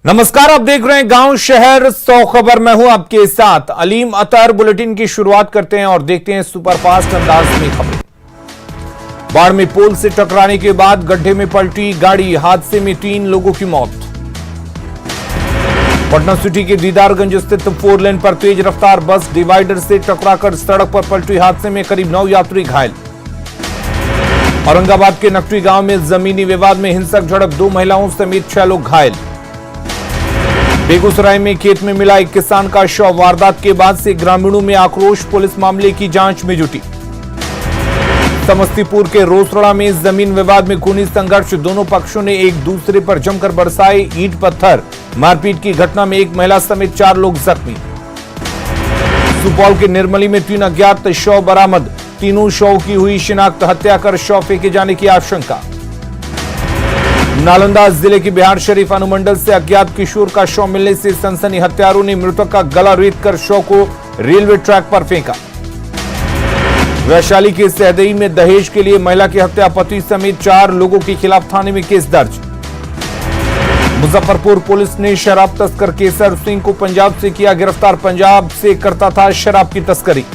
नमस्कार, आप देख रहे हैं गांव शहर 100 खबर। मैं हूं आपके साथ अलीम अतर। बुलेटिन की शुरुआत करते हैं और देखते हैं सुपरफास्ट अंदाज में खबरें। बाढ़ में पोल से टकराने के बाद गड्ढे में पलटी गाड़ी, हादसे में 3 लोगों की मौत। पटना सिटी के दीदारगंज स्थित 4 लेन पर तेज रफ्तार बस डिवाइडर से टकराकर सड़क पर पलटी, हादसे में करीब 9 यात्री घायल। औरंगाबाद के नकटी गांव में जमीनी विवाद में हिंसक झड़प, 2 महिलाओं समेत 6 लोग घायल। बेगूसराय में खेत में मिला एक किसान का शव, वारदात के बाद से ग्रामीणों में आक्रोश, पुलिस मामले की जांच में जुटी। समस्तीपुर के रोसड़ा में जमीन विवाद में खूनी संघर्ष, दोनों पक्षों ने एक दूसरे पर जमकर बरसाए ईंट पत्थर, मारपीट की घटना में 1 महिला समेत 4 लोग जख्मी। सुपौल के निर्मली में 3 अज्ञात शव बरामद, तीनों शव की हुई शिनाख्त, हत्या कर शव फेंके जाने की आशंका। नालंदा जिले के बिहार शरीफ अनुमंडल से अज्ञात किशोर का शव मिलने से सनसनी, हत्यारों ने मृतक का गला रेत कर शव को रेलवे ट्रैक पर फेंका। वैशाली के सहदेई में दहेज के लिए महिला की हत्या, पति समेत 4 लोगों के खिलाफ थाने में केस दर्ज। मुजफ्फरपुर पुलिस ने शराब तस्कर केसर सिंह को पंजाब से किया गिरफ्तार, पंजाब से करता था शराब की तस्करी।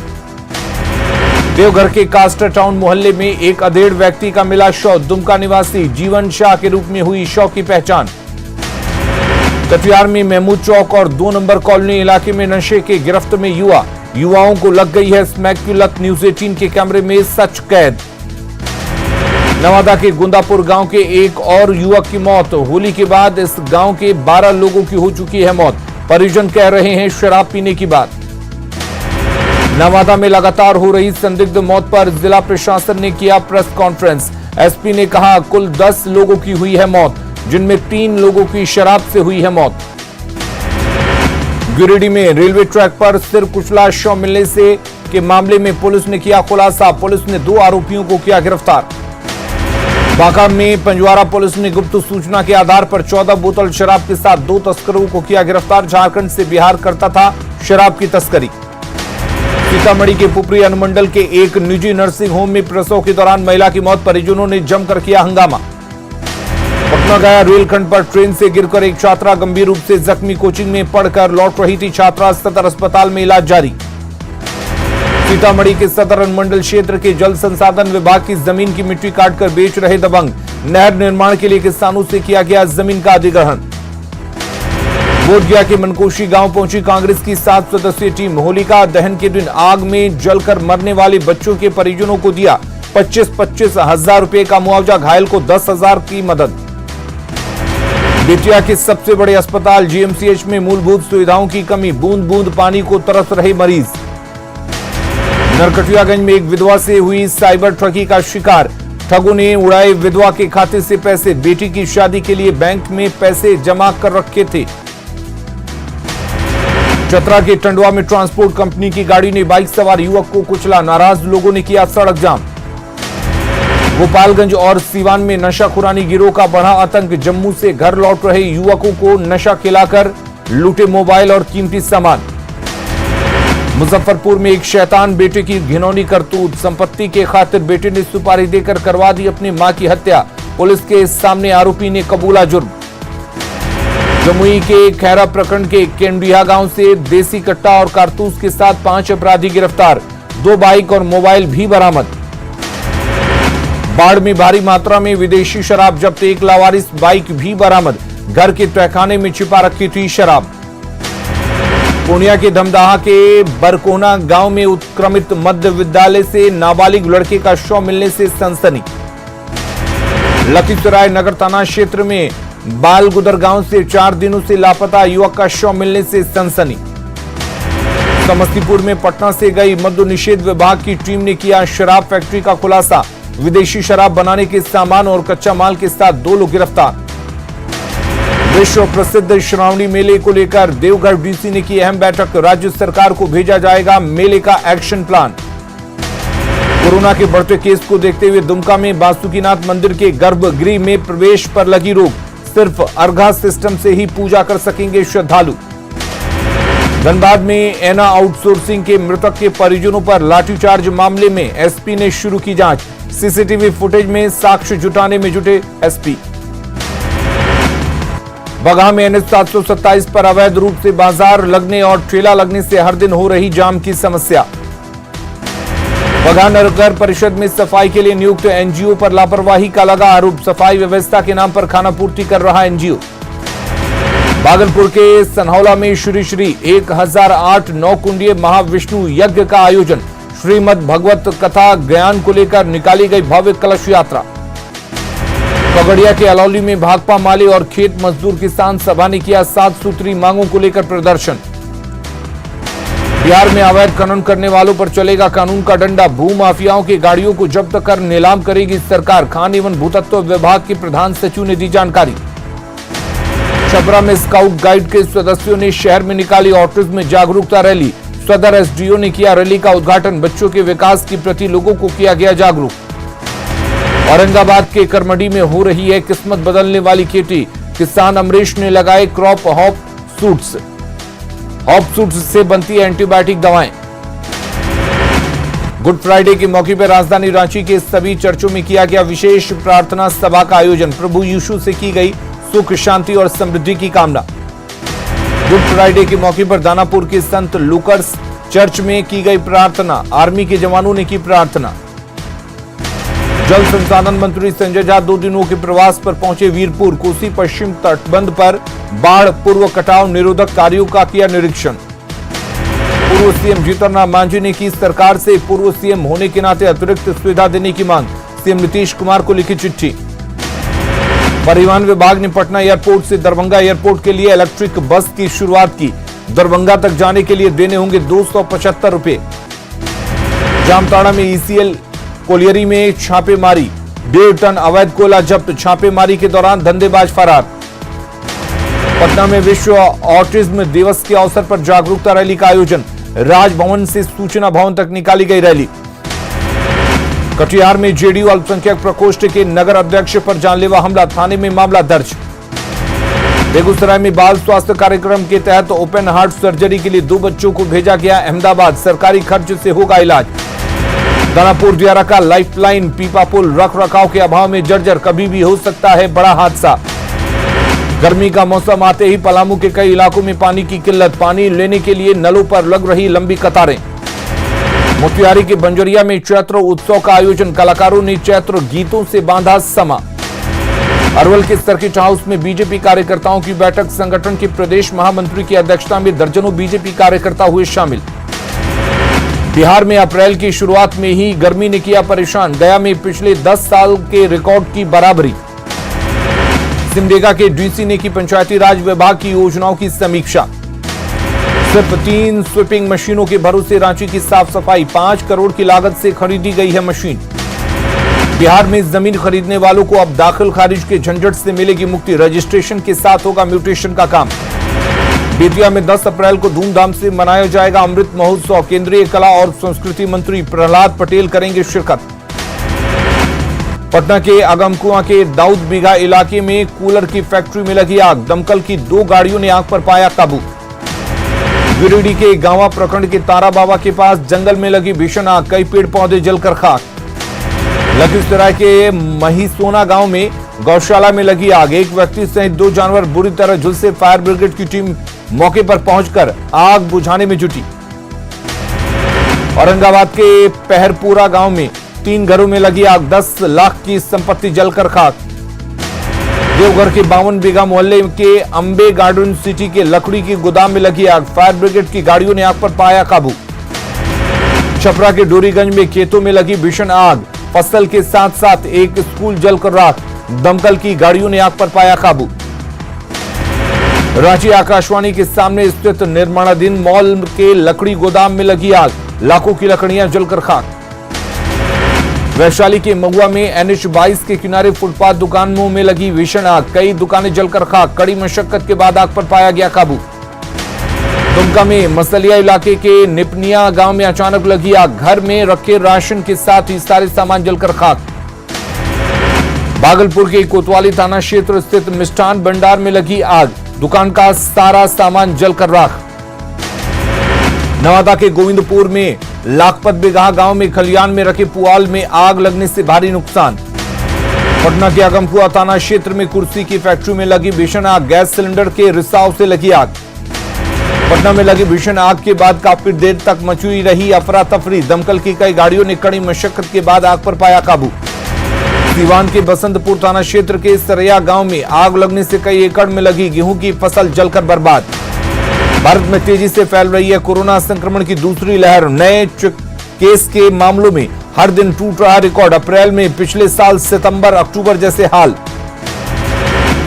देवघर के कास्टर टाउन मोहल्ले में एक अधेड़ व्यक्ति का मिला शव, दुमका निवासी जीवन शाह के रूप में हुई शव की पहचान। कटिहार में महमूद चौक और 2 नंबर कॉलोनी इलाके में नशे के गिरफ्त में युवाओं को लग गई है स्मैक की लत, न्यूज 18 के कैमरे में सच कैद। नवादा के गुंदापुर गांव के एक और युवक की मौत, होली के बाद इस गांव के 12 लोगों की हो चुकी है मौत, परिजन कह रहे हैं शराब पीने की बात। नवादा में लगातार हो रही संदिग्ध मौत पर जिला प्रशासन ने किया प्रेस कॉन्फ्रेंस, एसपी ने कहा कुल 10 लोगों की हुई है मौत, जिनमें 3 लोगों की शराब से हुई है मौत। गिरिडीह में रेलवे ट्रैक पर सिर कुचला शव मिलने से के मामले में पुलिस ने किया खुलासा, पुलिस ने 2 आरोपियों को किया गिरफ्तार। बांका में पंजवारा पुलिस ने गुप्त सूचना के आधार पर 14 बोतल शराब के साथ 2 तस्करों को किया गिरफ्तार, झारखंड से बिहार करता था शराब की तस्करी। सीतामढ़ी के पुपरी अनुमंडल के एक निजी नर्सिंग होम में प्रसव के दौरान महिला की मौत, परिजनों ने जमकर किया हंगामा। पटना गया रेलखंड पर ट्रेन से गिरकर एक छात्रा गंभीर रूप से जख्मी, कोचिंग में पढ़कर लौट रही थी छात्रा, सदर अस्पताल में इलाज जारी। सीतामढ़ी के सदर अनुमंडल क्षेत्र के जल संसाधन विभाग की जमीन की मिट्टी काटकर बेच रहे दबंग, नहर निर्माण के लिए किसानों से किया गया जमीन का अधिग्रहण। बोधगया के मनकोशी गांव पहुंची कांग्रेस की 7 सदस्यीय टीम, होलिका दहन के दिन आग में जलकर मरने वाले बच्चों के परिजनों को दिया 25-25 हजार रुपए का मुआवजा, घायल को 10,000 की मदद। बेतिया के सबसे बड़े अस्पताल जीएमसीएच में मूलभूत सुविधाओं की कमी, बूंद बूंद पानी को तरस रहे मरीज। नरकटियागंज में एक विधवा से हुई साइबर ठगी का शिकार, ठगों ने उड़ाए विधवा के खाते से पैसे, बेटी की शादी के लिए बैंक में पैसे जमा कर रखे थे। चतरा के टंडवा में ट्रांसपोर्ट कंपनी की गाड़ी ने बाइक सवार युवक को कुचला, नाराज लोगों ने किया सड़क जाम। गोपालगंज और सीवान में नशाखुरानी गिरोह का बढ़ा आतंक, जम्मू से घर लौट रहे युवकों को नशा खिलाकर लूटे मोबाइल और कीमती सामान। मुजफ्फरपुर में एक शैतान बेटे की घिनौनी करतूत, संपत्ति के खातिर बेटे ने सुपारी देकर करवा दी अपनी मां की हत्या, पुलिस के सामने आरोपी ने कबूला जुर्म। जमुई के खैरा प्रखंड के केंडिया गांव से देसी कट्टा और कारतूस के साथ 5 अपराधी गिरफ्तार, 2 बाइक और मोबाइल भी बरामद। बाढ़ में भारी मात्रा में विदेशी शराब जब्त, 1 लावारिस बाइक भी बरामद, घर के तहखाने में छिपा रखी थी शराब। पूर्णिया के धमदाहा के बरकोना गांव में उत्क्रमित मध्य विद्यालय से नाबालिग लड़के का शव मिलने से सनसनी। लखीसराय नगर थाना क्षेत्र में बालगुदर गांव से 4 दिनों से लापता युवक का शव मिलने से सनसनी। समस्तीपुर में पटना से गई मद्य निषेध विभाग की टीम ने किया शराब फैक्ट्री का खुलासा, विदेशी शराब बनाने के सामान और कच्चा माल के साथ 2 लोग गिरफ्तार। विश्व प्रसिद्ध श्रावणी मेले को लेकर देवघर डीसी ने की अहम बैठक, राज्य सरकार को भेजा जाएगा मेले का एक्शन प्लान। कोरोना के बढ़ते केस को देखते हुए दुमका में बासुकीनाथ मंदिर के गर्भगृह में प्रवेश पर लगी रोक, सिर्फ अर्घा सिस्टम से ही पूजा कर सकेंगे श्रद्धालु। धनबाद में एना आउटसोर्सिंग के मृतक के परिजनों पर लाठीचार्ज मामले में एसपी ने शुरू की जांच, सीसीटीवी फुटेज में साक्ष्य जुटाने में जुटे एसपी। बगहा में NH 727 पर अवैध रूप से बाजार लगने और ठेला लगने से हर दिन हो रही जाम की समस्या। बगहा नगर परिषद में सफाई के लिए नियुक्त NGO पर लापरवाही का लगा आरोप। सफाई व्यवस्था के नाम पर खाना पूर्ति कर रहा NGO। भागलपुर के सनहौला में श्री श्री 1008 9 कुंडीय महाविष्णु यज्ञ का आयोजन। श्रीमद् भगवत कथा ज्ञान को लेकर निकाली गई भव्य कलश यात्रा। पगड़िया के अलौली में भाकपा माले और खेत मजदूर किसान सभा ने किया 7 सूत्री मांगों को लेकर प्रदर्शन। बिहार में अवैध खनन करने वालों पर चलेगा कानून का डंडा। भू माफियाओं की गाड़ियों को जब्त कर नीलाम करेगी सरकार। खान एवं भूतत्व विभाग के प्रधान सचिव ने दी जानकारी। छपरा में स्काउट गाइड के सदस्यों ने शहर में निकाली ऑटिज्म जागरूकता रैली। सदर SDO ने किया रैली का उद्घाटन। बच्चों के विकास के प्रति लोगों को किया गया जागरूक। औरंगाबाद के करमडी में हो रही है किस्मत बदलने वाली खेती। किसान अमरीश ने लगाए crop hop suits. Hop suits से बनती है एंटीबायोटिक दवाएं। गुड फ्राइडे के मौके पर राजधानी रांची के सभी चर्चों में किया गया विशेष प्रार्थना सभा का आयोजन। प्रभु यीशु से की गई सुख शांति और समृद्धि की कामना। गुड फ्राइडे के मौके पर दानापुर के संत लूकर्स चर्च में की गई प्रार्थना। आर्मी के जवानों ने की प्रार्थना। जल संसाधन मंत्री संजय झा 2 दिनों के प्रवास पर पहुंचे वीरपुर। कोसी पश्चिम तटबंध पर बाढ़ पूर्व कटाव निरोधक कार्यों का किया निरीक्षण। पूर्व सीएम जीतन राम मांझी ने की सरकार से पूर्व सीएम होने के नाते अतिरिक्त सुविधा देने की मांग। सीएम नीतीश कुमार को लिखी चिट्ठी। परिवहन विभाग ने पटना एयरपोर्ट से दरभंगा एयरपोर्ट के लिए इलेक्ट्रिक बस की शुरुआत की। दरभंगा तक जाने के लिए देने होंगे 275 रुपए। जामताड़ा में ECL कोलियरी में छापेमारी। 1.5 टन अवैध कोयला जब्त। छापेमारी के दौरान धंधेबाज फरार। पटना में विश्व ऑटिज्म दिवस के अवसर पर जागरूकता रैली का आयोजन। राजभवन से सूचना भवन तक निकाली गई रैली। कटिहार में JDU अल्पसंख्यक प्रकोष्ठ के नगर अध्यक्ष पर जानलेवा हमला। थाने में मामला दर्ज। बेगूसराय में बाल स्वास्थ्य कार्यक्रम के तहत ओपन हार्ट सर्जरी के लिए 2 बच्चों को भेजा गया अहमदाबाद। सरकारी खर्च से होगा इलाज। दानापुर दियारा का लाइफलाइन पीपा पुल रख रखाव के अभाव में जर्जर। कभी भी हो सकता है बड़ा हादसा। गर्मी का मौसम आते ही पलामू के कई इलाकों में पानी की किल्लत। पानी लेने के लिए नलों पर लग रही लंबी कतारें। मोतिहारी के बंजरिया में चैत्र उत्सव का आयोजन। कलाकारों ने चैत्र गीतों से बांधा समा। अरवल के सर्किट हाउस में बीजेपी कार्यकर्ताओं की बैठक। संगठन के प्रदेश महामंत्री की अध्यक्षता में दर्जनों बीजेपी कार्यकर्ता हुए शामिल। बिहार में अप्रैल की शुरुआत में ही गर्मी ने किया परेशान। गया में पिछले 10 साल के रिकॉर्ड की बराबरी। सिमडेगा के DC ने की पंचायती राज विभाग की योजनाओं की समीक्षा। सिर्फ 3 स्वीपिंग मशीनों के भरोसे रांची की साफ सफाई। 5 करोड़ की लागत से खरीदी गई है मशीन। बिहार में जमीन खरीदने वालों को अब दाखिल खारिज के झंझट से मिलेगी मुक्ति। रजिस्ट्रेशन के साथ होगा म्यूटेशन का काम। बेतिया में 10 अप्रैल को धूमधाम से मनाया जाएगा अमृत महोत्सव। केंद्रीय कला और संस्कृति मंत्री प्रहलाद पटेल करेंगे शिरकत। पटना के आगमकुआं के दाऊद बीघा इलाके में कूलर की फैक्ट्री में लगी आग। दमकल की 2 गाड़ियों ने आग पर पाया काबू। गिरिडीह के गांवा प्रखंड के तारा बाबा के पास जंगल में लगी भीषण आग। कई पेड़ पौधे जलकर खाक। लखीसराय के महिसोना गांव में गौशाला में लगी आग। एक व्यक्ति सहित 2 जानवर बुरी तरह झुलसे। फायर ब्रिगेड की टीम मौके पर पहुंचकर आग बुझाने में जुटी। औरंगाबाद के पहरपुरा गांव में 3 घरों में लगी आग। 10 लाख की संपत्ति जलकर खाक। देवघर के 52 बीघा मोहल्ले के अंबे गार्डन सिटी के लकड़ी की गोदाम में लगी आग। फायर ब्रिगेड की गाड़ियों ने आग पर पाया काबू। छपरा के डोरीगंज में खेतों में लगी भीषण आग। फसल के साथ साथ एक स्कूल जलकर राख। दमकल की गाड़ियों ने आग पर पाया काबू। रांची आकाशवाणी के सामने स्थित निर्माणाधीन मॉल के लकड़ी गोदाम में लगी आग। लाखों की लकड़ियां जलकर खाक। वैशाली के महुआ में NH 22 के किनारे फुटपाथ दुकानों में लगी भीषण आग। कई दुकानें जलकर खाक। कड़ी मशक्कत के बाद आग पर पाया गया काबू। दुमका में मसलिया इलाके के निपनिया गांव में अचानक लगी आग। घर में रखे राशन के साथ ही सारे सामान जलकर खाक। भागलपुर के कोतवाली थाना क्षेत्र स्थित मिष्ठान भंडार में लगी आग। दुकान का सारा सामान जलकर राख। नवादा के गोविंदपुर में लाखपत बिगहा गांव में खलियान में रखे पुआल में आग लगने से भारी नुकसान। पटना के आगमकुआ थाना क्षेत्र में कुर्सी की फैक्ट्री में लगी भीषण आग, गैस सिलेंडर के रिसाव से लगी आग। पटना में लगी भीषण आग के बाद काफी देर तक मची रही अफरा तफरी, दमकल की कई गाड़ियों ने कड़ी मशक्कत के बाद आग पर पाया काबू। सीवान के बसंतपुर थाना क्षेत्र के सरैया गांव में आग लगने से कई एकड़ में लगी गेहूं की फसल जलकर बर्बाद। भारत में तेजी से फैल रही है कोरोना संक्रमण की दूसरी लहर, नए केस के मामलों में हर दिन टूट रहा रिकॉर्ड। अप्रैल में पिछले साल सितंबर अक्टूबर जैसे हाल।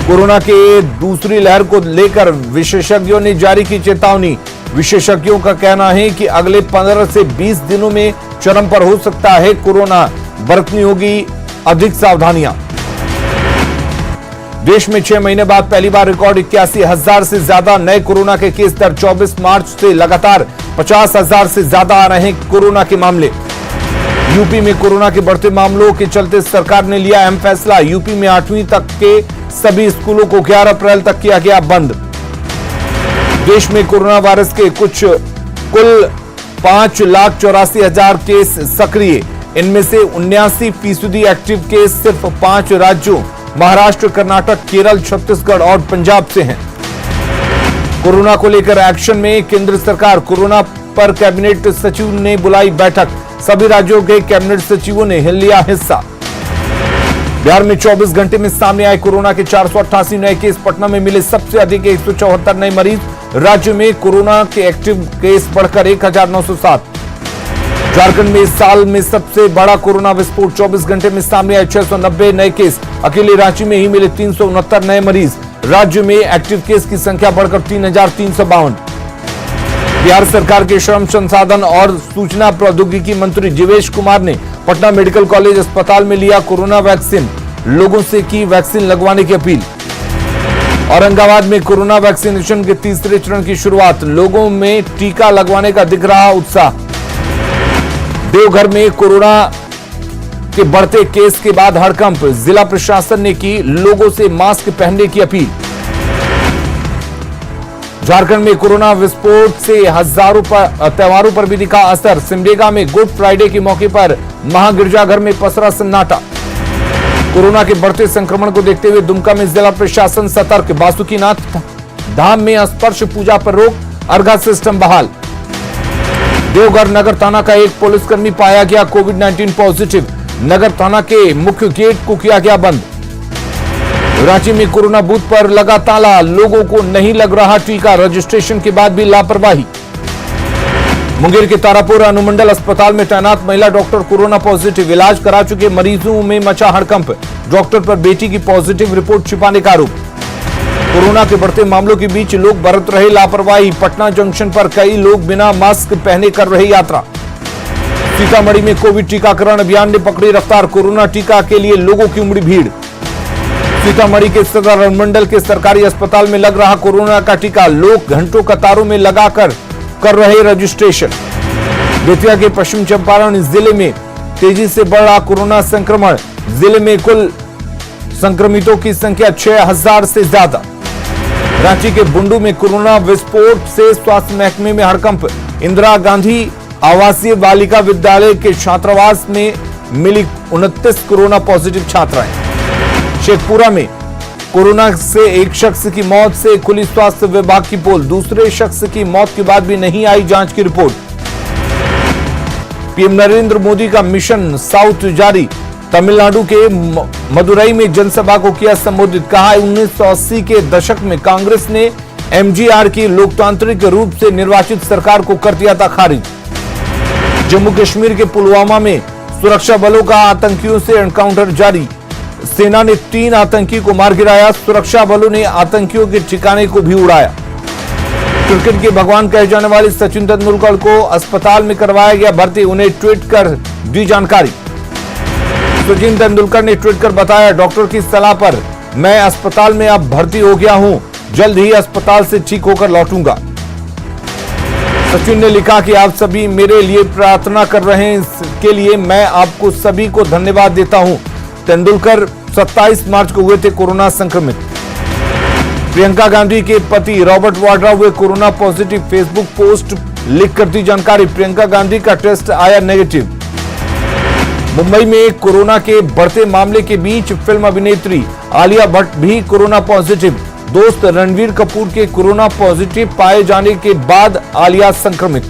कोरोना के दूसरी लहर को लेकर विशेषज्ञों ने जारी की चेतावनी। विशेषज्ञों का कहना है कि अगले 15 से 20 दिनों में चरम पर हो सकता है कोरोना, बरतनी होगी अधिक सावधानियां। देश में 6 महीने बाद पहली बार रिकॉर्ड 81,000 से ज्यादा नए कोरोना के केस दर्ज। 24 मार्च से लगातार 50,000 से ज्यादा आ रहे हैं कोरोना के मामले। यूपी में कोरोना के बढ़ते मामलों के चलते सरकार ने लिया अहम फैसला। यूपी में 8वीं तक के सभी स्कूलों को 11 अप्रैल तक किया गया बंद। देश में कोरोना वायरस के कुल 5,84,000 केस सक्रिय, इनमें से 79% एक्टिव केस सिर्फ 5 राज्यों महाराष्ट्र, कर्नाटक, केरल, छत्तीसगढ़ और पंजाब से हैं। कोरोना को लेकर एक्शन में केंद्र सरकार। कोरोना पर कैबिनेट सचिव ने बुलाई बैठक, सभी राज्यों के कैबिनेट सचिवों ने लिया हिस्सा। बिहार में 24 घंटे में सामने आए कोरोना के 488 नए केस। पटना में मिले सबसे अधिक 174 नए मरीज। राज्य में कोरोना के एक्टिव केस बढ़कर 1,907। झारखंड में इस साल में सबसे बड़ा कोरोना विस्फोट, 24 घंटे में सामने आए 690 नए केस। अकेले रांची में ही मिले 369 नए मरीज। राज्य में एक्टिव केस की संख्या बढ़कर 3,352। बिहार सरकार के श्रम संसाधन और सूचना प्रौद्योगिकी मंत्री जीवेश कुमार ने पटना मेडिकल कॉलेज अस्पताल में लिया कोरोना वैक्सीन, लोगों से की वैक्सीन लगवाने की अपील। औरंगाबाद में कोरोना वैक्सीनेशन के तीसरे चरण की शुरुआत, लोगों में टीका लगवाने का दिख रहा उत्साह। देवघर में कोरोना के बढ़ते केस के बाद हड़कंप, जिला प्रशासन ने की लोगों से मास्क पहनने की अपील। झारखंड में कोरोना विस्फोट से हजारों त्योहारों पर भी दिखा असर। सिमडेगा में गुड फ्राइडे के मौके पर महागिरजाघर में पसरा सन्नाटा। कोरोना के बढ़ते संक्रमण को देखते हुए दुमका में जिला प्रशासन सतर्क। बासुकीनाथ धाम में स्पर्श पूजा पर रोक, अर्घा सिस्टम बहाल। देवघर नगर थाना का एक पुलिसकर्मी पाया गया कोविड-19 पॉजिटिव, नगर थाना के मुख्य गेट को किया गया बंद। रांची में कोरोना बूथ पर लगा ताला, लोगों को नहीं लग रहा टीका, रजिस्ट्रेशन के बाद भी लापरवाही। मुंगेर के तारापुर अनुमंडल अस्पताल में तैनात महिला डॉक्टर कोरोना पॉजिटिव, इलाज करा चुके मरीजों में मचा हड़कंप। डॉक्टर पर बेटी की पॉजिटिव रिपोर्ट छिपाने का आरोप। कोरोना के बढ़ते मामलों के बीच लोग बरत रहे लापरवाही। पटना जंक्शन पर कई लोग बिना मास्क पहने कर रहे यात्रा। सीतामढ़ी में कोविड टीकाकरण अभियान ने पकड़ी रफ्तार, कोरोना टीका के लिए लोगों की उमड़ी भीड़। सीतामढ़ी के सदर अनुमंडल के सरकारी अस्पताल में लग रहा कोरोना का टीका, लोग घंटों कतारों में लगाकर कर रहे रजिस्ट्रेशन। बेतिया के पश्चिम चंपारण जिले में तेजी से बढ़ रहा कोरोना संक्रमण, जिले में कुल संक्रमितों की संख्या 6,000 से ज्यादा। रांची के बुंडू में कोरोना विस्फोट से स्वास्थ्य महकमे में हड़कंप। इंदिरा गांधी आवासीय बालिका विद्यालय के छात्रावास में मिली 29 कोरोना पॉजिटिव छात्राएं। शेखपुरा में कोरोना से एक शख्स की मौत से खुली स्वास्थ्य विभाग की पोल, दूसरे शख्स की मौत के बाद भी नहीं आई जांच की रिपोर्ट। पीएम नरेंद्र मोदी का मिशन साउथ जारी, तमिलनाडु के मदुरई में जनसभा को किया संबोधित। कहा 1980 के दशक में कांग्रेस ने एमजीआर की लोकतांत्रिक रूप से निर्वाचित सरकार को कर दिया था खारिज। जम्मू कश्मीर के पुलवामा में सुरक्षा बलों का आतंकियों से एनकाउंटर जारी, सेना ने 3 आतंकी को मार गिराया, सुरक्षा बलों ने आतंकियों के ठिकाने को भी उड़ाया। क्रिकेट के भगवान कहे जाने वाले सचिन तेंदुलकर को अस्पताल में करवाया गया भर्ती, उन्हें ट्वीट कर दी जानकारी। सचिन तेंदुलकर ने ट्वीट कर बताया, डॉक्टर की सलाह पर मैं अस्पताल में अब भर्ती हो गया हूं, जल्द ही अस्पताल से ठीक होकर लौटूंगा। सचिन ने लिखा कि आप सभी मेरे लिए प्रार्थना कर रहे हैं, इसके लिए मैं आपको सभी को धन्यवाद देता हूं। तेंदुलकर 27 मार्च को हुए थे कोरोना संक्रमित। प्रियंका गांधी के पति रॉबर्ट वाड्रा हुए कोरोना पॉजिटिव, फेसबुक पोस्ट लिख कर दी जानकारी। प्रियंका गांधी का टेस्ट आया नेगेटिव। मुंबई में कोरोना के बढ़ते मामले के बीच फिल्म अभिनेत्री आलिया भट्ट भी कोरोना पॉजिटिव। दोस्त रणबीर कपूर के कोरोना पॉजिटिव पाए जाने के बाद आलिया संक्रमित।